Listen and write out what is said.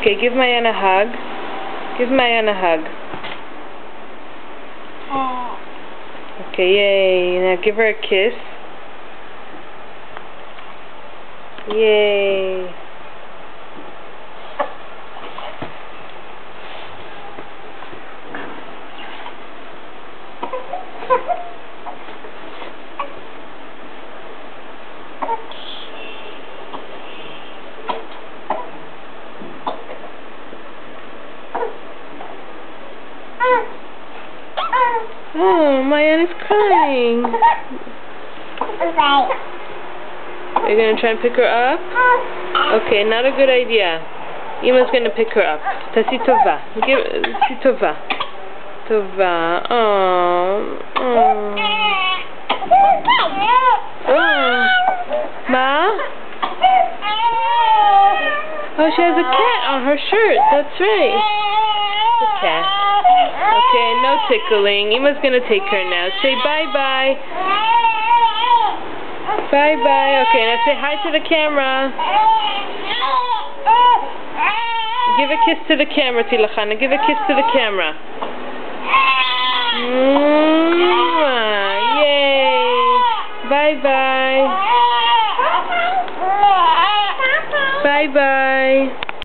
Okay, give Mayan a hug. Give Mayan a hug. Okay, yay. Now give her a kiss. Yay. Oh, Mayan is crying. Are you going to try and pick her up? Okay, not a good idea. Ima's going to pick her up. Tasi tova. Give tova. Tova. Oh. Oh. Oh. Ma? Oh, she has a cat on her shirt. That's right. The cat. Okay, no tickling. Ima's going to take her now. Say bye-bye. Bye-bye. Okay, now say hi to the camera. Give a kiss to the camera, Tilachana. Give a kiss to the camera. Yay. Bye-bye. Bye-bye.